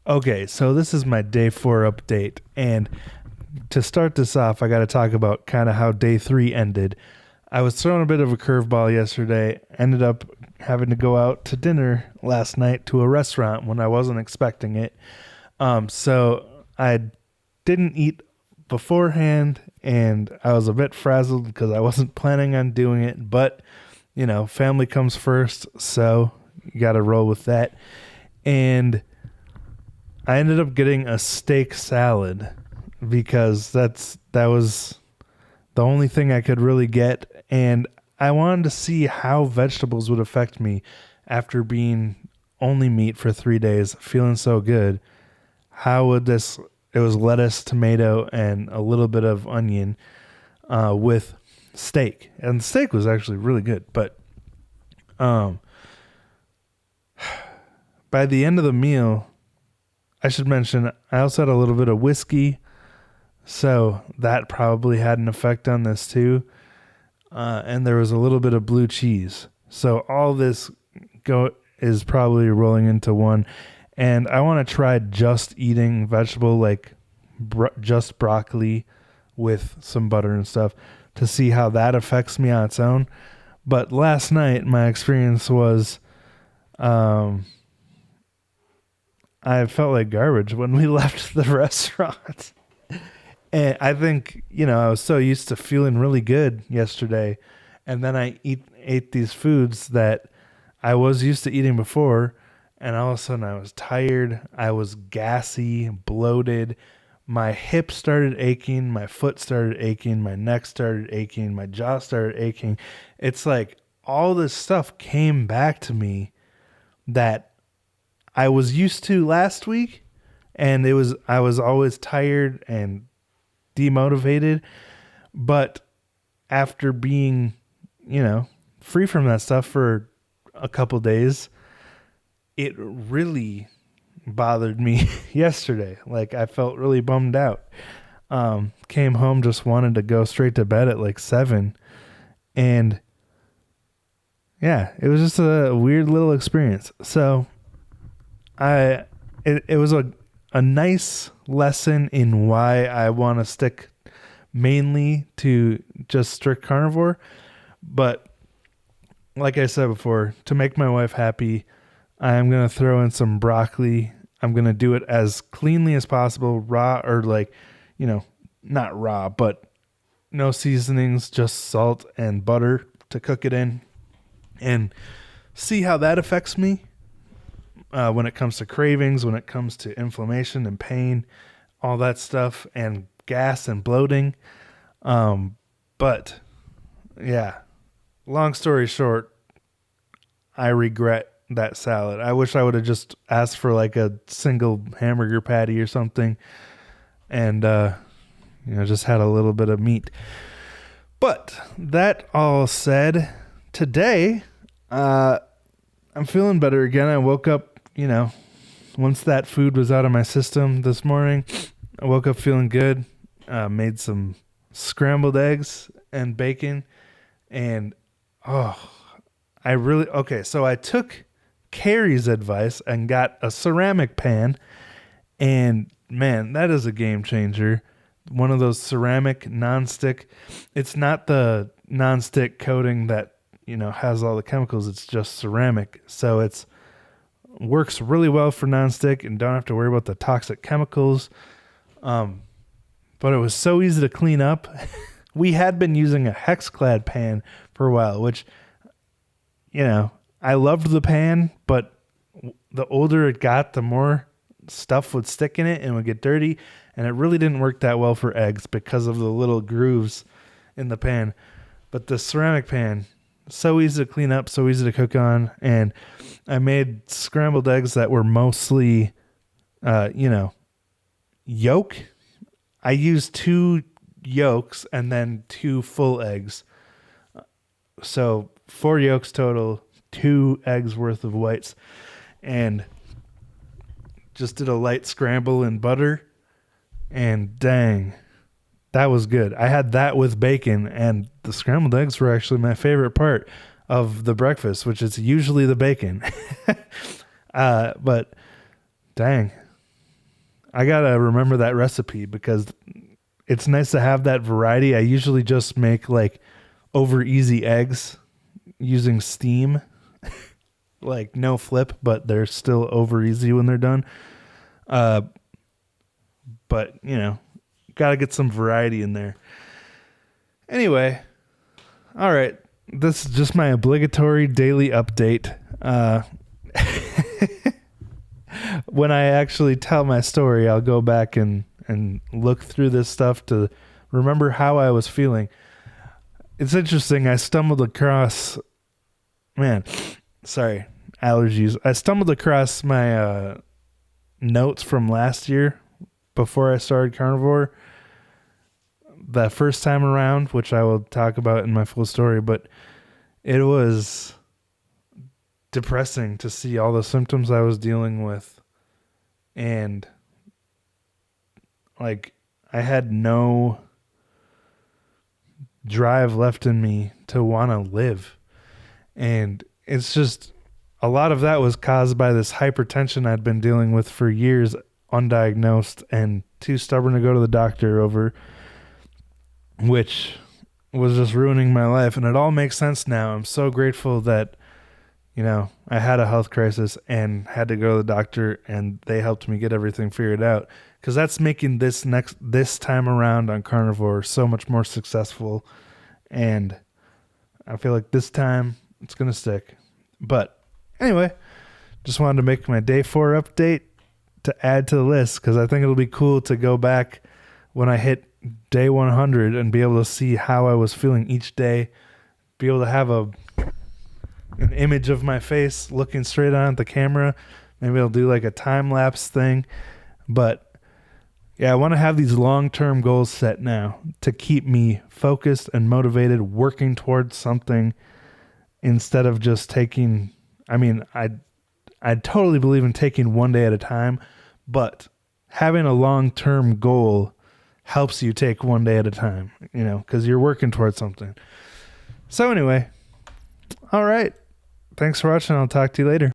Okay, so this is my day 4 update. And to start this off, I got to talk about kind of how day 3 ended. I was thrown a bit of a curveball yesterday, ended up having to go out to dinner last night to a restaurant when I wasn't expecting it. So I didn't eat beforehand and I was a bit frazzled because I wasn't planning on doing it. But, family comes first. So you got to roll with that. And I ended up getting a steak salad because that was the only thing I could really get, and I wanted to see how vegetables would affect me after being only meat for 3 days, feeling so good. How would this? It was lettuce, tomato, and a little bit of onion with steak, and the steak was actually really good. But um, by the end of the meal, I should mention I also had a little bit of whiskey, so that probably had an effect on this too. And there was a little bit of blue cheese. So all this is probably rolling into one. And I want to try just eating vegetable, like just broccoli with some butter and stuff, to see how that affects me on its own. But last night, my experience was um, I felt like garbage when we left the restaurant. And I think, I was so used to feeling really good yesterday. And then I ate these foods that I was used to eating before. And all of a sudden I was tired. I was gassy, bloated. My hip started aching. My foot started aching. My neck started aching. My jaw started aching. It's like all this stuff came back to me that I was used to last week. And I was always tired and demotivated, but after being, free from that stuff for a couple days, it really bothered me yesterday. Like I felt really bummed out. Came home, just wanted to go straight to bed at like 7, and yeah, it was just a weird little experience. So it was a nice lesson in why I want to stick mainly to just strict carnivore. But like I said before, to make my wife happy, I am going to throw in some broccoli. I'm going to do it as cleanly as possible, raw or not raw, but no seasonings, just salt and butter to cook it in, and see how that affects me. When it comes to cravings, when it comes to inflammation and pain, all that stuff, and gas and bloating. But yeah, long story short, I regret that salad. I wish I would have just asked for like a single hamburger patty or something, and just had a little bit of meat. But that all said, today I'm feeling better again. I woke up, once that food was out of my system this morning, I woke up feeling good. Made some scrambled eggs and bacon, and so I took Carrie's advice and got a ceramic pan, and man, that is a game changer. One of those ceramic nonstick. It's not the nonstick coating that has all the chemicals. It's just ceramic, so it's works really well for nonstick and don't have to worry about the toxic chemicals. But it was so easy to clean up. We had been using a Hexclad pan for a while, which, I loved the pan, but the older it got, the more stuff would stick in it and would get dirty. And it really didn't work that well for eggs because of the little grooves in the pan. But the ceramic pan, so easy to clean up, so easy to cook on. And I made scrambled eggs that were mostly, yolk. I used 2 yolks and then 2 full eggs. So 4 yolks total, 2 eggs worth of whites. And just did a light scramble in butter. And dang, that was good. I had that with bacon, and the scrambled eggs were actually my favorite part of the breakfast, which is usually the bacon. But dang, I gotta remember that recipe because it's nice to have that variety. I usually just make like over easy eggs using steam, like no flip, but they're still over easy when they're done. But you know, gotta get some variety in there. Anyway, all right. This is just my obligatory daily update. When I actually tell my story, I'll go back and look through this stuff to remember how I was feeling. It's interesting. I stumbled across, allergies. I stumbled across my notes from last year before I started Carnivore. The first time around, which I will talk about in my full story, but it was depressing to see all the symptoms I was dealing with. And like I had no drive left in me to want to live. And it's just a lot of that was caused by this hypertension I'd been dealing with for years, undiagnosed and too stubborn to go to the doctor over, which was just ruining my life. And it all makes sense now. I'm so grateful that, you know, I had a health crisis and had to go to the doctor and they helped me get everything figured out. Because that's making this time around on Carnivore so much more successful. And I feel like this time it's going to stick. But anyway, just wanted to make my day 4 update to add to the list because I think it'll be cool to go back when I hit day 100 and be able to see how I was feeling each day, be able to have an image of my face looking straight on at the camera. Maybe I'll do like a time lapse thing. But yeah, I want to have these long-term goals set now to keep me focused and motivated, working towards something instead of just taking, I totally believe in taking one day at a time, but having a long-term goal helps you take one day at a time, you know, because you're working towards something. So anyway, all right. Thanks for watching. I'll talk to you later.